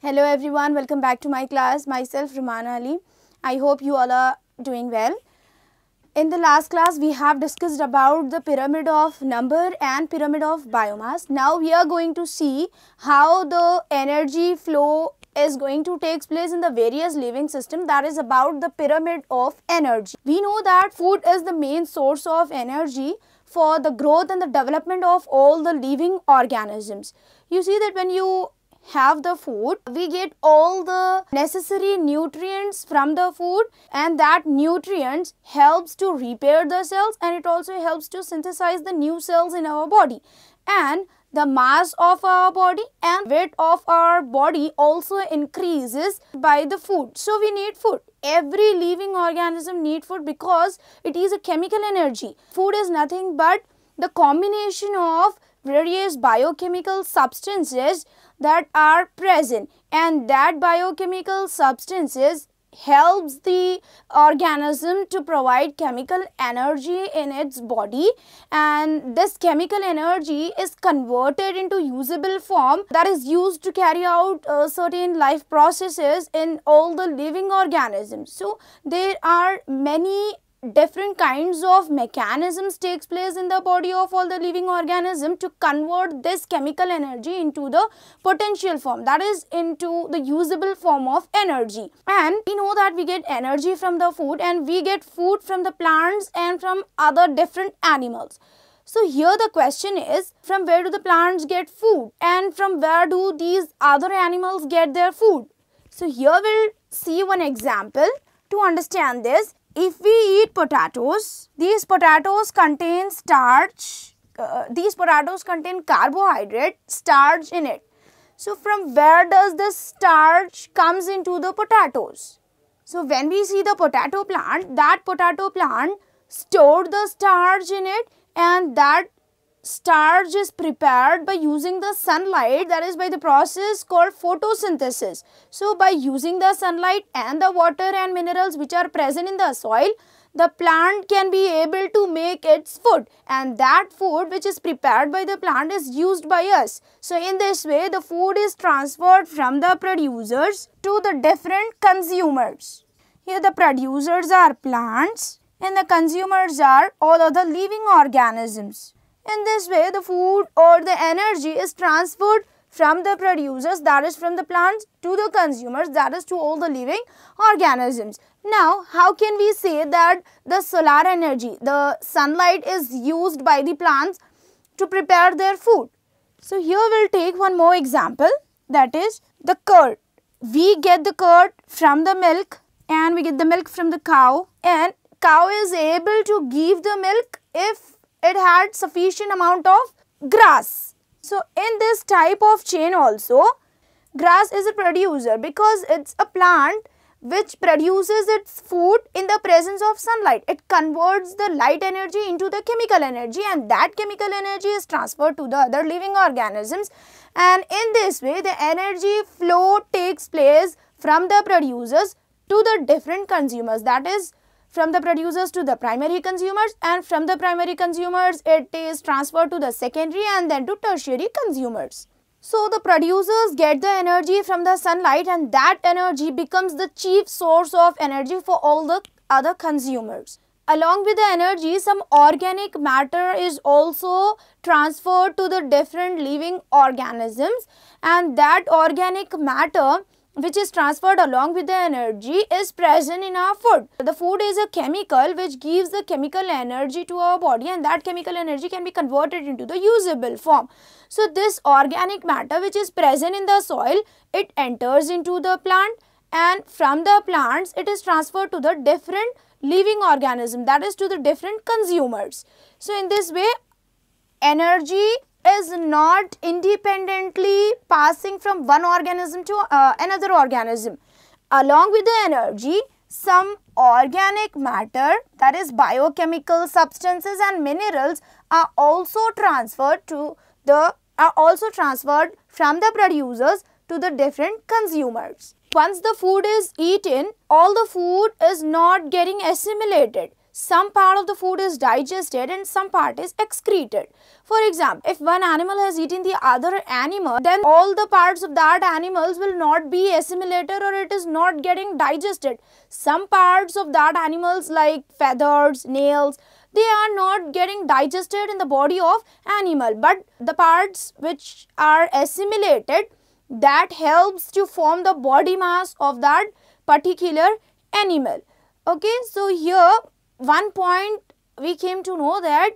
Hello everyone, welcome back to my class. Myself Rumana Ali. I hope you all are doing well. In the last class we have discussed about the pyramid of number and pyramid of biomass. Now we are going to see how the energy flow is going to take place in the various living system, that is about the pyramid of energy. We know that food is the main source of energy for the growth and the development of all the living organisms. You see that when you have the food, we get all the necessary nutrients from the food, and that nutrients helps to repair the cells, and it also helps to synthesize the new cells in our body. And the mass of our body and weight of our body also increases by the food. So we need food. Every living organism need food because it is a chemical energy. Food is nothing but the combination of various biochemical substances that are present, and that biochemical substances helps the organism to provide chemical energy in its body, and this chemical energy is converted into usable form that is used to carry out certain life processes in all the living organisms. So there are many different kinds of mechanisms takes place in the body of all the living organism to convert this chemical energy into the potential form, that is into the usable form of energy. And we know that we get energy from the food, and we get food from the plants and from other different animals. So here the question is, from where do the plants get food and from where do these other animals get their food? So here we'll see one example to understand this. If we eat potatoes, these potatoes contain starch, these potatoes contain carbohydrate, starch in it. So from where does the starch comes into the potatoes? So when we see the potato plant, that potato plant stored the starch in it, and that starch is prepared by using the sunlight, that is by the process called photosynthesis. So by using the sunlight and the water and minerals which are present in the soil, the plant can be able to make its food, and that food which is prepared by the plant is used by us. So in this way the food is transferred from the producers to the different consumers. Here the producers are plants and the consumers are all other living organisms. In this way, the food or the energy is transferred from the producers, that is from the plants, to the consumers, that is to all the living organisms. Now, how can we say that the solar energy, the sunlight, is used by the plants to prepare their food? So here we'll take one more example, that is the curd. We get the curd from the milk, and we get the milk from the cow, and cow is able to give the milk if it had sufficient amount of grass. So in this type of chain also, grass is a producer because it's a plant which produces its food in the presence of sunlight. It converts the light energy into the chemical energy, and that chemical energy is transferred to the other living organisms, and in this way the energy flow takes place from the producers to the different consumers, that is from the producers to the primary consumers, and from the primary consumers it is transferred to the secondary and then to tertiary consumers. So the producers get the energy from the sunlight, and that energy becomes the chief source of energy for all the other consumers. Along with the energy, some organic matter is also transferred to the different living organisms, and that organic matter which is transferred along with the energy is present in our food. The food is a chemical which gives the chemical energy to our body, and that chemical energy can be converted into the usable form. So this organic matter which is present in the soil, it enters into the plant, and from the plants it is transferred to the different living organism, that is to the different consumers. So in this way energy is not independently passing from one organism to another organism. Along with the energy, some organic matter, that is biochemical substances and minerals, are also transferred from the producers to the different consumers. Once the food is eaten, all the food is not getting assimilated. some part of the food is digested and some part is excreted. For example, if one animal has eaten the other animal, then all the parts of that animals will not be assimilated or it is not getting digested. Some parts of that animals like feathers, nails, they are not getting digested in the body of animal, but the parts which are assimilated, that helps to form the body mass of that particular animal. Okay, so here one point we came to know that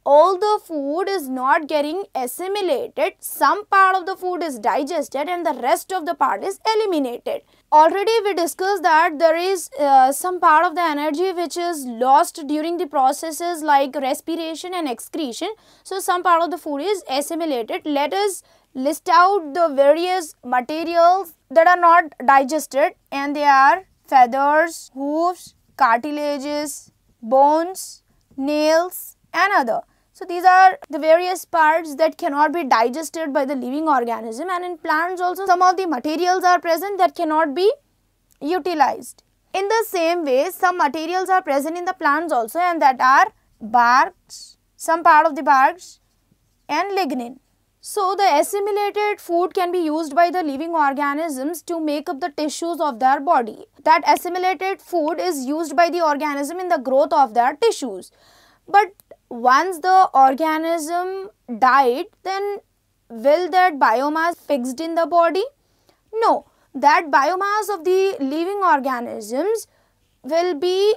all the food is not getting assimilated, some part of the food is digested and the rest of the part is eliminated. Already we discussed that there is some part of the energy which is lost during the processes like respiration and excretion. So some part of the food is assimilated. Let us list out the various materials that are not digested, and they are feathers, hooves, cartilages, bones, nails and other. So these are the various parts that cannot be digested by the living organism, and in plants also some of the materials are present that cannot be utilized. In the same way, some materials are present in the plants also, and that are barks, some part of the barks and lignin. So the assimilated food can be used by the living organisms to make up the tissues of their body. That assimilated food is used by the organism in the growth of their tissues. But once the organism died, then will that biomass fixed in the body? No, that biomass of the living organisms will be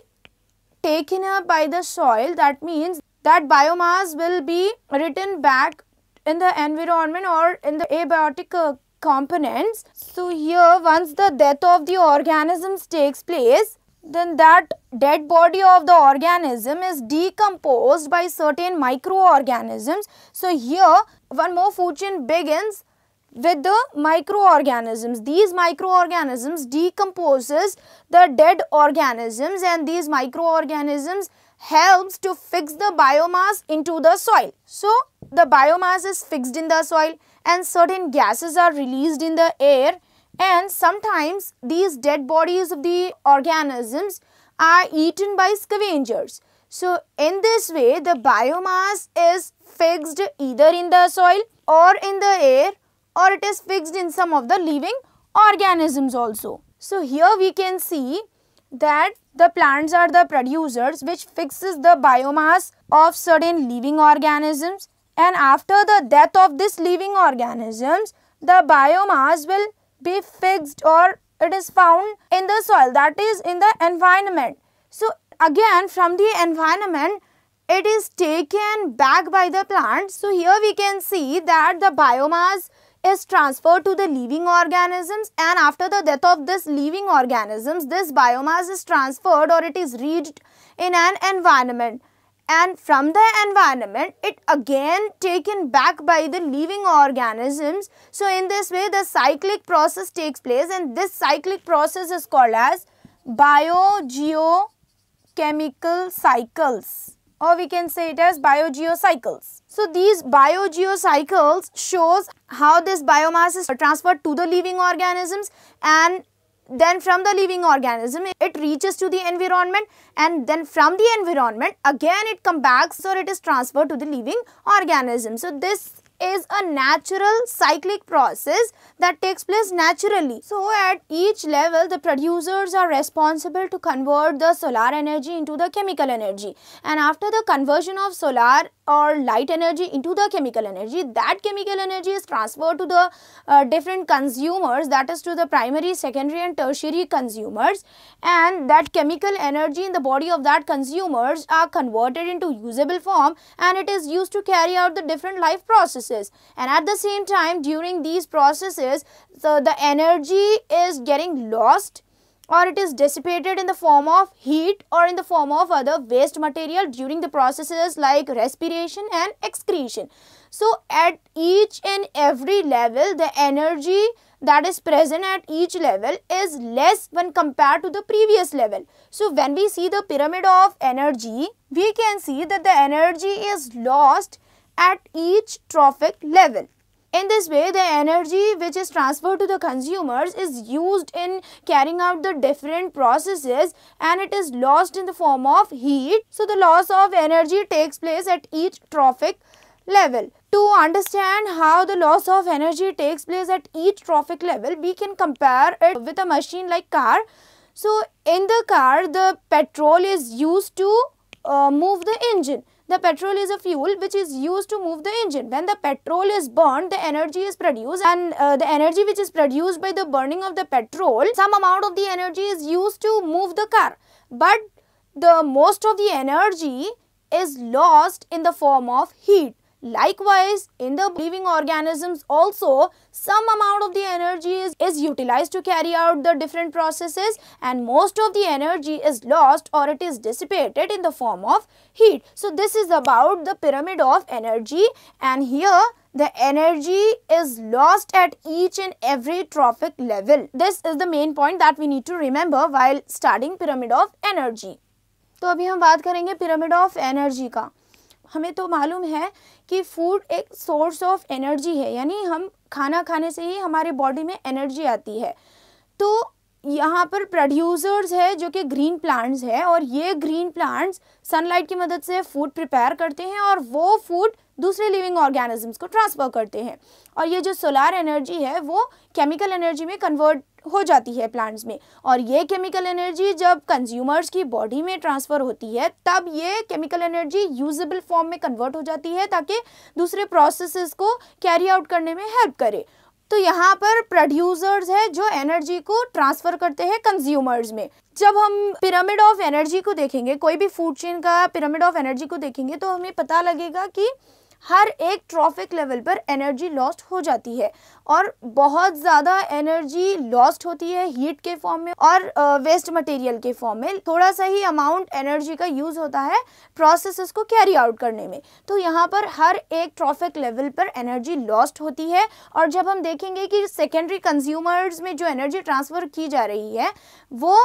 taken up by the soil. That means that biomass will be returned back in the environment or in the abiotic components. So here, once the death of the organisms takes place, then that dead body of the organism is decomposed by certain microorganisms. So here one more food chain begins with the microorganisms. These microorganisms decomposes the dead organisms, and these microorganisms helps to fix the biomass into the soil. So the biomass is fixed in the soil and certain gases are released in the air, and sometimes these dead bodies of the organisms are eaten by scavengers. So in this way the biomass is fixed either in the soil or in the air, or it is fixed in some of the living organisms also. So here we can see that the plants are the producers which fixes the biomass of certain living organisms, and after the death of this living organisms, the biomass will be fixed or it is found in the soil, that is in the environment. So again from the environment it is taken back by the plants. So here we can see that the biomass is transferred to the living organisms, and after the death of this living organisms, this biomass is transferred or it is reached in an environment, and from the environment it again taken back by the living organisms. So in this way the cyclic process takes place, and this cyclic process is called as biogeochemical cycles, or we can say it as biogeocycles. So these biogeocycles shows how this biomass is transferred to the living organisms, and then from the living organism it reaches to the environment, and then from the environment again it comes back, so it is transferred to the living organism. So this is a natural cyclic process that takes place naturally. So at each level the producers are responsible to convert the solar energy into the chemical energy, and after the conversion of solar or light energy into the chemical energy, that chemical energy is transferred to the different consumers, that is to the primary, secondary and tertiary consumers, and that chemical energy in the body of that consumers are converted into usable form, and it is used to carry out the different life processes. And at the same time during these processes the energy is getting lost or it is dissipated in the form of heat or in the form of other waste material during the processes like respiration and excretion. So at each and every level the energy that is present at each level is less when compared to the previous level. So when we see the pyramid of energy, we can see that the energy is lost at each trophic level. In this way, the energy which is transferred to the consumers is used in carrying out the different processes and it is lost in the form of heat. So the loss of energy takes place at each trophic level. To understand how the loss of energy takes place at each trophic level, we can compare it with a machine like car. So in the car, the petrol is used to move the engine. The petrol is a fuel which is used to move the engine. When the petrol is burned, the energy is produced, and the energy which is produced by the burning of the petrol, some amount of the energy is used to move the car. But the most of the energy is lost in the form of heat. Likewise, in the living organisms also, some amount of the energy is utilized to carry out the different processes, and most of the energy is lost or it is dissipated in the form of heat. So this is about the pyramid of energy, and here the energy is lost at each and every trophic level. This is the main point that we need to remember while studying pyramid of energy. तो अभी हम बात करेंगे pyramid of energy का. हमें तो मालूम है कि फूड एक सोर्स ऑफ एनर्जी है, यानी हम खाना खाने से ही हमारे बॉडी में एनर्जी आती है. तो यहाँ पर प्रोड्यूसर्स है जो कि ग्रीन प्लांट्स है, और ये ग्रीन प्लांट्स सनलाइट की मदद से फूड प्रिपेयर करते हैं और वो फूड दूसरे लिविंग ऑर्गेनिजम्स को ट्रांसफ़र करते हैं. और ये जो सोलार एनर्जी है वो केमिकल एनर्जी में कन्वर्ट हो जाती है प्लांट्स में, और ये केमिकल एनर्जी जब कंज्यूमर्स की बॉडी में ट्रांसफ़र होती है तब ये केमिकल एनर्जी यूजेबल फॉर्म में कन्वर्ट हो जाती है ताकि दूसरे प्रोसेसेस को कैरी आउट करने में हेल्प करे. तो यहाँ पर प्रोड्यूसर्स है जो एनर्जी को ट्रांसफ़र करते हैं कंज्यूमर्स में. जब हम पिरामिड ऑफ एनर्जी को देखेंगे, कोई भी फूड चेन का पिरामिड ऑफ एनर्जी को देखेंगे, तो हमें पता लगेगा कि हर एक ट्रॉफिक लेवल पर एनर्जी लॉस्ट हो जाती है, और बहुत ज़्यादा एनर्जी लॉस्ट होती है हीट के फॉर्म में और वेस्ट मटेरियल के फॉर्म में. थोड़ा सा ही अमाउंट एनर्जी का यूज़ होता है प्रोसेसेस को कैरी आउट करने में. तो यहाँ पर हर एक ट्रॉफिक लेवल पर एनर्जी लॉस्ट होती है, और जब हम देखेंगे कि सेकेंडरी कंज्यूमर्स में जो एनर्जी ट्रांसफ़र की जा रही है वो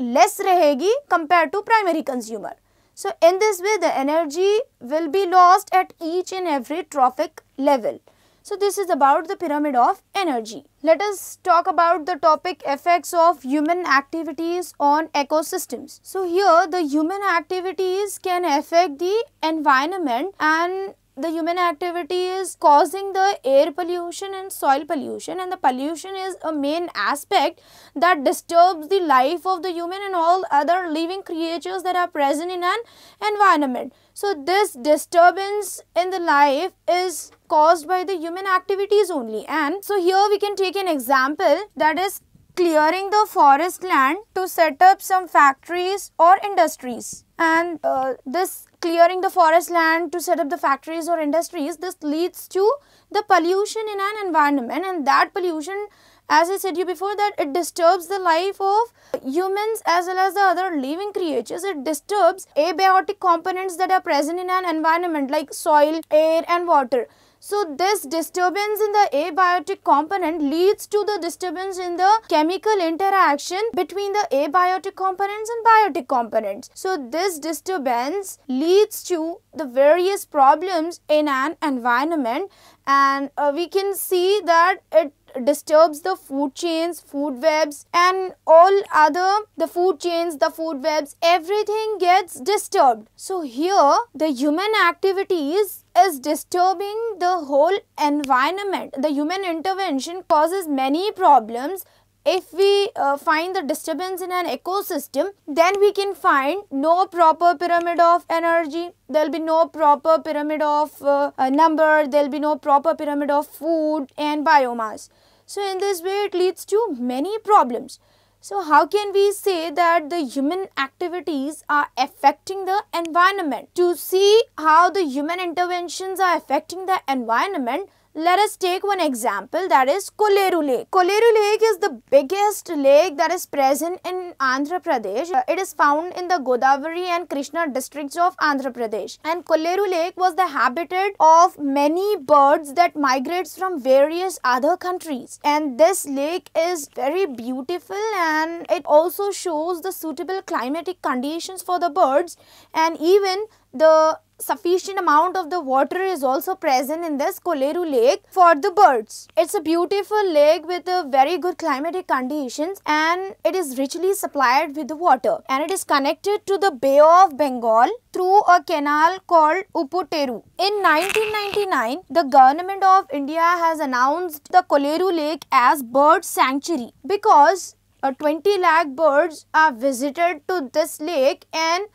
लेस रहेगी compare to primary consumer. So in this way the energy will be lost at each and every trophic level. So this is about the pyramid of energy. Let us talk about the topic effects of human activities on ecosystems. So here the human activities can affect the environment, and the human activity is causing the air pollution and soil pollution, and the pollution is a main aspect that disturbs the life of the human and all other living creatures that are present in an environment. So this disturbance in the life is caused by the human activities only. And so here we can take an example, that is clearing the forest land to set up some factories or industries. And this clearing the forest land to set up the factories or industries, this leads to the pollution in an environment, and that pollution, as I said you before, that it disturbs the life of humans as well as the other living creatures. It disturbs abiotic components that are present in an environment like soil, air and water. So this disturbance in the abiotic component leads to the disturbance in the chemical interaction between the abiotic components and biotic components. So this disturbance leads to the various problems in an environment, and we can see that it disturbs the food chains, food webs and all other, the food chains, the food webs, everything gets disturbed. So here the human activities is disturbing the whole environment. The human intervention causes many problems. If we find the disturbance in an ecosystem, then we can find no proper pyramid of energy, there will be no proper pyramid of number, there will be no proper pyramid of food and biomass. So in this way it leads to many problems. So how can we say that the human activities are affecting the environment? To see how the human interventions are affecting the environment, let us take one example, that is Kolleru Lake. Kolleru Lake is the biggest lake that is present in Andhra Pradesh. It is found in the Godavari and Krishna districts of Andhra Pradesh. And Kolleru Lake was the habitat of many birds that migrates from various other countries. And this lake is very beautiful, and it also shows the suitable climatic conditions for the birds, and even the sufficient amount of the water is also present in this Koleru lake for the birds. It's a beautiful lake with a very good climatic conditions, and it is richly supplied with the water, and it is connected to the Bay of Bengal through a canal called Uputeru. In 1999, the government of India has announced the Koleru lake as bird sanctuary because 20 lakh birds are visited to this lake, and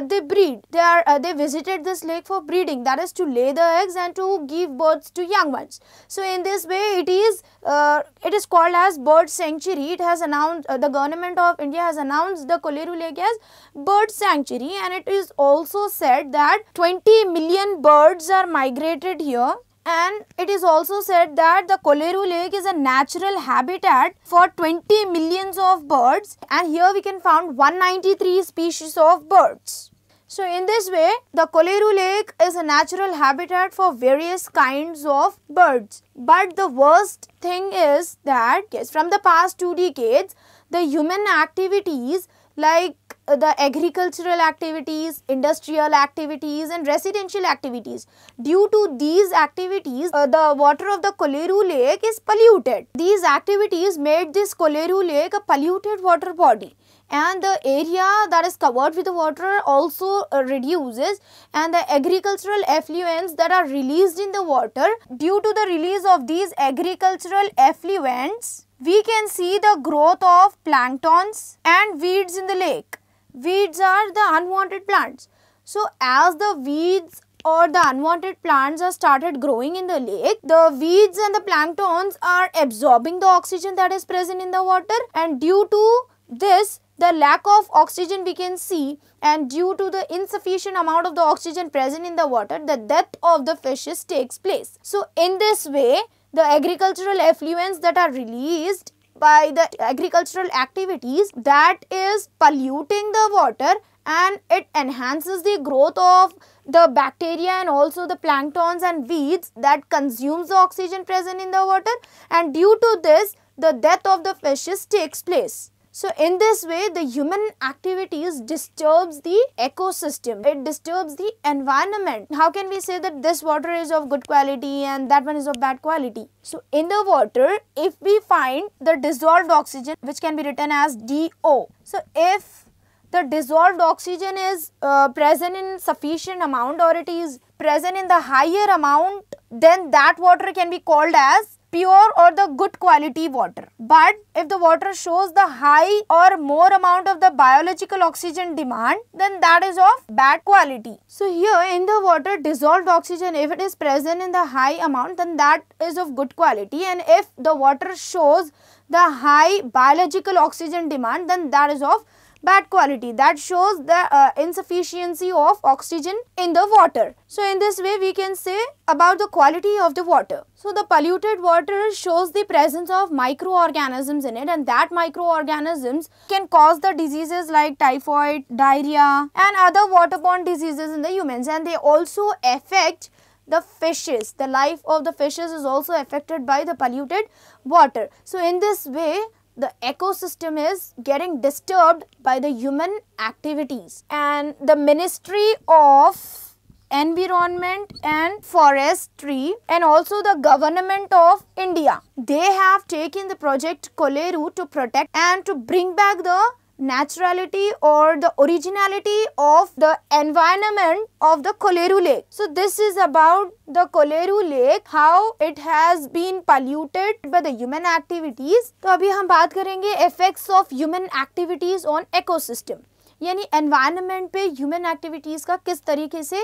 they breed. They visited this lake for breeding, that is to lay the eggs and to give birth to young ones. So in this way it is called as bird sanctuary. It has announced, the government of India has announced the Koleru lake as bird sanctuary, and it is also said that 20 million birds are migrated here. And it is also said that the Koleru lake is a natural habitat for 20 millions of birds, and here we can find 193 species of birds. So in this way, the Koleru lake is a natural habitat for various kinds of birds. But the worst thing is that from the past 2 decades, the human activities like the agricultural activities, industrial activities and residential activities. Due to these activities, the water of the Koleru lake is polluted. These activities made this Koleru lake a polluted water body, and the area that is covered with the water also reduces, and the agricultural effluents that are released in the water, due to the release of these agricultural effluents, we can see the growth of planktons and weeds in the lake. Weeds are the unwanted plants. So as the weeds or the unwanted plants are started growing in the lake, the weeds and the planktons are absorbing the oxygen that is present in the water, and due to this, the lack of oxygen we can see, and due to the insufficient amount of the oxygen present in the water, the death of the fishes takes place. So in this way, the agricultural effluents that are released by the agricultural activities, that is polluting the water, and it enhances the growth of the bacteria and also the planktons and weeds that consumes the oxygen present in the water, and due to this, the death of the fishes takes place. So in this way, the human activities disturbs the ecosystem. It disturbs the environment. How can we say that this water is of good quality and that one is of bad quality? So in the water, if we find the dissolved oxygen, which can be written as DO. So if the dissolved oxygen is present in sufficient amount, or it is present in the higher amount, then that water can be called as pure or the good quality water. But if the water shows the high or more amount of the biological oxygen demand, then that is of bad quality. So here in the water, dissolved oxygen, if it is present in the high amount, then that is of good quality, and if the water shows the high biological oxygen demand, then that is of bad quality. That shows the insufficiency of oxygen in the water. So in this way we can say about the quality of the water. So the polluted water shows the presence of microorganisms in it, and that microorganisms can cause the diseases like typhoid, diarrhea and other waterborne diseases in the humans, and they also affect the fishes. The life of the fishes is also affected by the polluted water. So in this way, the ecosystem is getting disturbed by the human activities, and the Ministry of Environment and Forestry and also the Government of India, they have taken the project Koleru to protect and to bring back the naturality or the originality of the environment of the Koleru lake. So this is about the Koleru lake, how it has been polluted by the human activities. तो अभी हम बात करेंगे effects of human activities on ecosystem, यानी environment पे human activities का किस तरीके से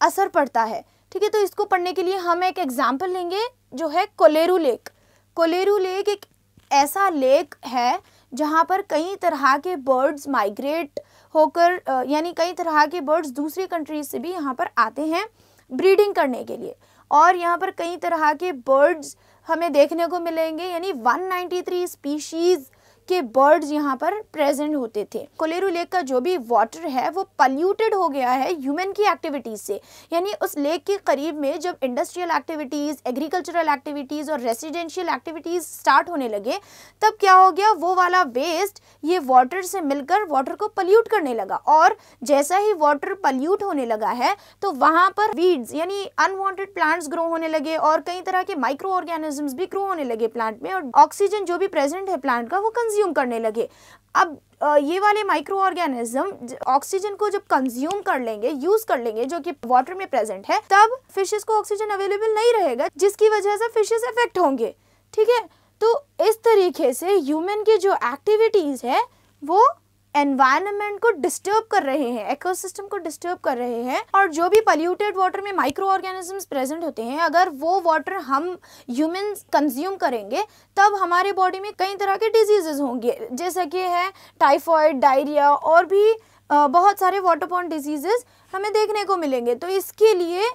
असर पड़ता है. ठीक है, तो इसको पढ़ने के लिए हम एक एग्जाम्पल लेंगे जो है कोलेरू लेक. कोलेरू लेक एक ऐसा लेक है जहाँ पर कई तरह के बर्ड्स माइग्रेट होकर, यानी कई तरह के बर्ड्स दूसरी कंट्रीज से भी यहाँ पर आते हैं ब्रीडिंग करने के लिए, और यहाँ पर कई तरह के बर्ड्स हमें देखने को मिलेंगे, यानी 193 स्पीशीज़ के बर्ड्स यहाँ पर प्रेजेंट होते थे। कोलेरू लेक का जो भी वाटर है वो पल्यूटेड हो गया है ह्यूमन की एक्टिविटीज से, यानी उस लेक के करीब में जब इंडस्ट्रियल एक्टिविटीज, एग्रीकल्चरल एक्टिविटीज और रेसिडेंशियल एक्टिविटीज स्टार्ट होने लगे, तब क्या हो गया, वो वाला वेस्ट ये वाटर से मिलकर वाटर को पल्यूट करने लगा। और जैसा ही वाटर पल्यूट होने लगा है तो वहां पर वीड्स यानी अनवांटेड प्लांट्स ग्रो होने लगे और कई तरह के माइक्रो ऑर्गेनिजम्स भी ग्रो होने लगे प्लांट में, और ऑक्सीजन जो भी प्रेजेंट है प्लांट का वो कंज्यूम करने लगे। अब ये वाले माइक्रो ऑर्गेनिज्म ऑक्सीजन को जब कंज्यूम कर लेंगे, यूज कर लेंगे, जो कि वाटर में प्रेजेंट है, तब फिशेस को ऑक्सीजन अवेलेबल नहीं रहेगा, जिसकी वजह से फिशेस इफेक्ट होंगे। ठीक है, तो इस तरीके से ह्यूमन की जो एक्टिविटीज है वो एनवायरनमेंट को डिस्टर्ब कर रहे हैं, इकोसिस्टम को डिस्टर्ब कर रहे हैं। और जो भी पल्यूटेड वाटर में माइक्रो ऑर्गेनिजम्स प्रेजेंट होते हैं, अगर वो वाटर हम ह्यूमंस कंज्यूम करेंगे तब हमारे बॉडी में कई तरह के डिजीजेस होंगे, जैसे कि है टाइफॉइड, डायरिया और भी बहुत सारे वाटरबॉर्न डिजीजेस हमें देखने को मिलेंगे। तो इसके लिए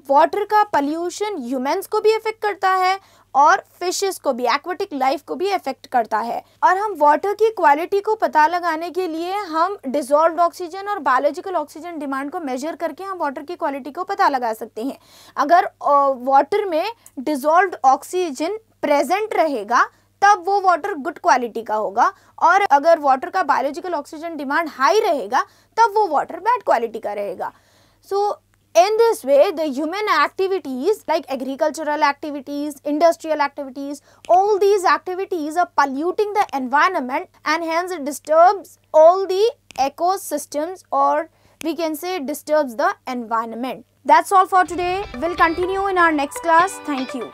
वाटर का पल्यूशन ह्यूमंस को भी इफेक्ट करता है और फिशेस को भी, एक्वाटिक लाइफ को भी इफेक्ट करता है। और हम वाटर की क्वालिटी को पता लगाने के लिए हम डिसॉल्व्ड ऑक्सीजन और बायोलॉजिकल ऑक्सीजन डिमांड को मेजर करके हम वाटर की क्वालिटी को पता लगा सकते हैं। अगर वाटर में डिसॉल्व्ड ऑक्सीजन प्रेजेंट रहेगा तब वो वाटर गुड क्वालिटी का होगा, और अगर वाटर का बायोलॉजिकल ऑक्सीजन डिमांड हाई रहेगा तब वो वाटर बैड क्वालिटी का रहेगा। सो in this way, the human activities like agricultural activities, industrial activities, all these activities are polluting the environment, and hence it disturbs all the ecosystems, or we can say disturbs the environment. That's all for today. We'll continue in our next class. Thank you.